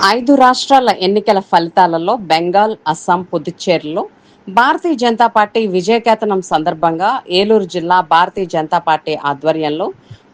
5 రాష్ట్రాల ఎన్నికల ఫలితాలలో బెంగాల్, అస్సాం, పుదుచ్చేరిలో భారతీయ జనతా పార్టీ విజయకేతనం సందర్భంగా ఏలూరు జిల్లా భారతీయ జనతా పార్టీ ఆధ్వర్యంలో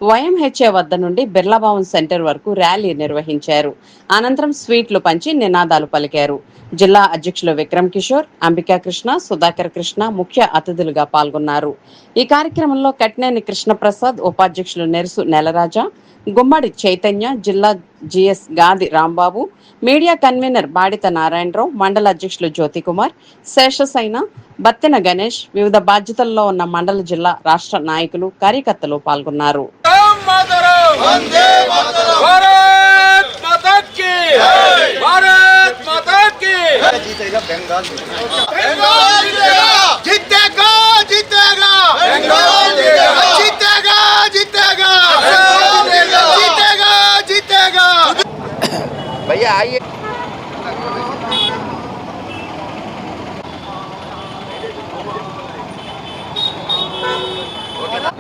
వైఎంహెచ్ఏ వద్ద నుండి బిర్లాభవన్ సెంటర్ వరకు ర్యాలీ నిర్వహించారు. అనంతరం స్వీట్లు పంచి నినాదాలు పలికారు. జిల్లా అధ్యక్షులు విక్రమ్ కిషోర్, అంబికా కృష్ణ, సుధాకర్ కృష్ణ ముఖ్య అతిథులుగా పాల్గొన్నారు. ఈ కార్యక్రమంలో కట్నేని కృష్ణప్రసాద్, ఉపాధ్యక్షులు నెరుసు నెలరాజా, గుమ్మడి చైతన్య, జిల్లా జిఎస్ గాది రాంబాబు, మీడియా కన్వీనర్ బాడిత నారాయణరావు, మండల అధ్యక్షులు జ్యోతికుమార్, శేషసైన, బత్తెన గణేష్, వివిధ బాధ్యతల్లో ఉన్న మండల, జిల్లా, రాష్ట్ర నాయకులు, కార్యకర్తలు పాల్గొన్నారు.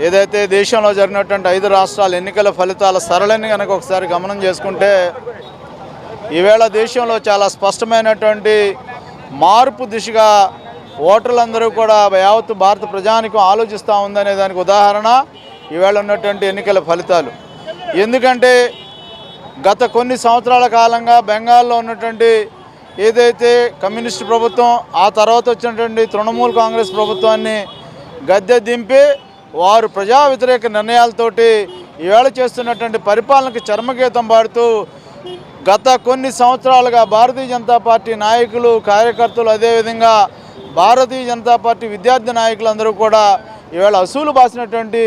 ఏదైతే దేశంలో జరిగినటువంటి 5 రాష్ట్రాల ఎన్నికల ఫలితాల సరళిని కనుక ఒకసారి గమనం చేసుకుంటే ఈవేళ దేశంలో చాలా స్పష్టమైనటువంటి మార్పు దిశగా ఓటర్లందరూ కూడా యావత్తు భారత ప్రజానికం ఆలోచిస్తూ ఉందనే దానికి ఉదాహరణ ఈవేళ ఉన్నటువంటి ఎన్నికల ఫలితాలు. ఎందుకంటే గత కొన్ని సంవత్సరాల కాలంగా బెంగాల్లో ఉన్నటువంటి ఏదైతే కమ్యూనిస్టు ప్రభుత్వం, ఆ తర్వాత వచ్చినటువంటి తృణమూల్ కాంగ్రెస్ ప్రభుత్వాన్ని గద్దె దింపి వారు ప్రజా వ్యతిరేక నిర్ణయాలతోటి ఈవేళ చేస్తున్నటువంటి పరిపాలనకు చర్మగీతం పాడుతూ గత కొన్ని సంవత్సరాలుగా భారతీయ జనతా పార్టీ నాయకులు, కార్యకర్తలు, అదేవిధంగా భారతీయ జనతా పార్టీ విద్యార్థి నాయకులందరూ కూడా ఈవేళ అసూలు బాసినటువంటి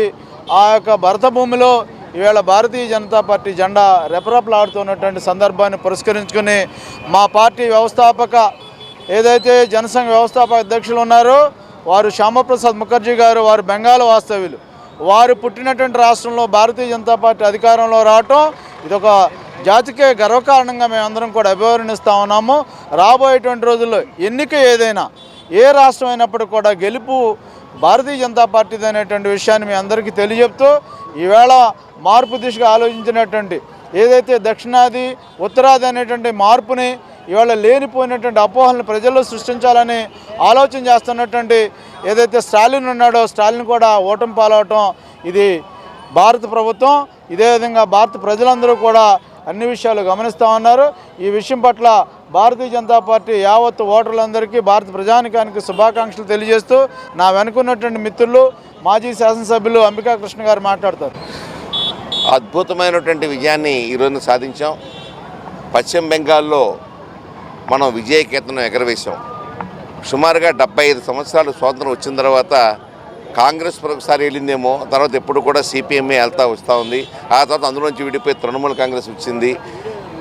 ఆ యొక్క భరత భూమిలో ఈవేళ భారతీయ జనతా పార్టీ జెండా రెపరెపలాడుతున్నటువంటి సందర్భాన్ని పురస్కరించుకుని మా పార్టీ వ్యవస్థాపక ఏదైతే జనసంఘ వ్యవస్థాపక అధ్యక్షులు ఉన్నారో వారు శ్యామప్రసాద్ ముఖర్జీ గారు, వారు బెంగాల్ వాస్తవ్యులు. వారు పుట్టినటువంటి రాష్ట్రంలో భారతీయ జనతా పార్టీ అధికారంలో రావటం ఇదొక జాతికే గర్వకారణంగా మేమందరం కూడా అభివర్ణిస్తూ ఉన్నాము. రాబోయేటువంటి రోజుల్లో ఎన్నిక ఏదైనా, ఏ రాష్ట్రం అయినప్పటికీ కూడా గెలుపు భారతీయ జనతా పార్టీది అనేటువంటి విషయాన్ని మీ అందరికీ తెలియజెప్తూ ఈవేళ మార్పు దిశగా ఆలోచించినటువంటి ఏదైతే దక్షిణాది, ఉత్తరాది అనేటువంటి మార్పుని ఇవాళ లేనిపోయినటువంటి అపోహలను ప్రజల్లో సృష్టించాలని ఆలోచన చేస్తున్నటువంటి ఏదైతే స్టాలిన్ ఉన్నాడో స్టాలిన్ కూడా ఓటమి పాలవటం ఇది భారత ప్రభుత్వం, ఇదే విధంగా భారత ప్రజలందరూ కూడా అన్ని విషయాలు గమనిస్తూ ఉన్నారు. ఈ విషయం పట్ల భారతీయ జనతా పార్టీ యావత్తు ఓటర్లందరికీ, భారత ప్రజానికానికి శుభాకాంక్షలు తెలియజేస్తూ నా వెనుకున్నటువంటి మిత్రులు మాజీ శాసనసభ్యులు అంబికా కృష్ణ గారు మాట్లాడతారు. అద్భుతమైనటువంటి విజయాన్ని ఈరోజు సాధించాం. పశ్చిమ బెంగాల్లో మనం విజయకేతనం ఎగరవేశాం. సుమారుగా 75 సంవత్సరాలు స్వాతంత్రం వచ్చిన తర్వాత కాంగ్రెస్ ఒకసారి వెళ్ళిందేమో, తర్వాత ఎప్పుడు కూడా సిపిఎంఏ వస్తూ ఉంది. ఆ తర్వాత అందులోంచి విడిపోయి తృణమూల్ కాంగ్రెస్ వచ్చింది.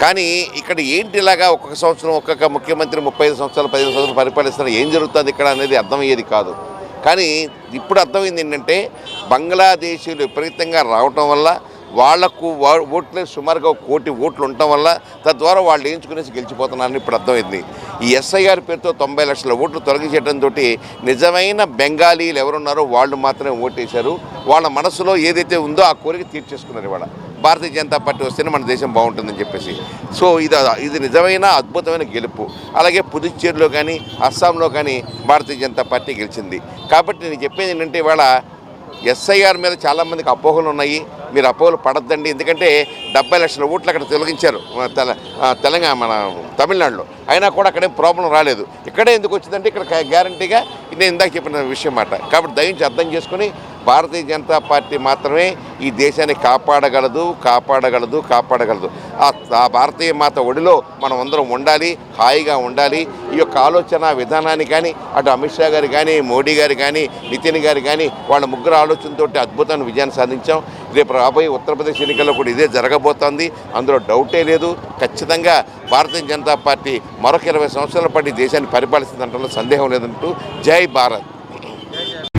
కానీ ఇక్కడ ఏంటి ఇలాగా ఒక్కొక్క సంవత్సరం ఒక్కొక్క ముఖ్యమంత్రి 35 సంవత్సరాలు 15 సంవత్సరాలు పరిపాలిస్తున్నారు, ఏం జరుగుతుంది ఇక్కడ అనేది అర్థమయ్యేది కాదు. కానీ ఇప్పుడు అర్థమైంది ఏంటంటే బంగ్లాదేశీయులు విపరీతంగా రావటం వల్ల వాళ్లకు ఓట్లే సుమారుగా 1 కోటి ఓట్లు ఉండటం వల్ల తద్వారా వాళ్ళు వేయించుకునేసి గెలిచిపోతున్నారని ఇప్పుడు అర్థమైంది. ఈ ఎస్ఐఆర్ పేరుతో 90 లక్షల ఓట్లు తొలగించేయడంతో నిజమైన బెంగాలీలు ఎవరున్నారో వాళ్ళు మాత్రమే ఓటేశారు. వాళ్ళ మనసులో ఏదైతే ఉందో ఆ కోరిక తీర్చేసుకున్నారు. ఇవాళ భారతీయ జనతా పార్టీ వస్తేనే మన దేశం బాగుంటుందని చెప్పేసి. సో ఇది నిజమైన అద్భుతమైన గెలుపు. అలాగే పుదుచ్చేరిలో కానీ అస్సాంలో కానీ భారతీయ జనతా పార్టీ గెలిచింది. కాబట్టి నేను చెప్పేది ఏంటంటే ఇవాళ ఎస్ఐఆర్ మీద చాలామందికి అపోహలు ఉన్నాయి. మీరు అపోహలు పడద్దండి. ఎందుకంటే 70 లక్షల ఓట్లు అక్కడ తొలగించారు తెలంగాణ, మన తమిళనాడులో. అయినా కూడా అక్కడేం ప్రాబ్లం రాలేదు. ఇక్కడే ఎందుకు వచ్చిందంటే ఇక్కడ గ్యారంటీగా నేను ఇందాక చెప్పిన విషయం మాట. కాబట్టి దయించి అర్థం చేసుకుని భారతీయ జనతా పార్టీ మాత్రమే ఈ దేశాన్ని కాపాడగలదు. ఆ భారతీయ మాత ఒడిలో మనం అందరం ఉండాలి, హాయిగా ఉండాలి. ఈ యొక్క ఆలోచన విధానాన్ని కానీ అటు అమిత్ షా గారు కానీ, మోడీ గారు కానీ, నితిన్ గారు కానీ వాళ్ళ ముగ్గురు ఆలోచనతో అద్భుతమైన విజయాన్ని సాధించాం. రేపు రాబోయే ఉత్తరప్రదేశ్ ఎన్నికల్లో కూడా ఇదే జరగబోతోంది, అందులో డౌటే లేదు. ఖచ్చితంగా భారతీయ జనతా పార్టీ మరొక 20 సంవత్సరాల పాటు దేశాన్ని పరిపాలిస్తుందంటే సందేహం లేదంటూ జై భారత్.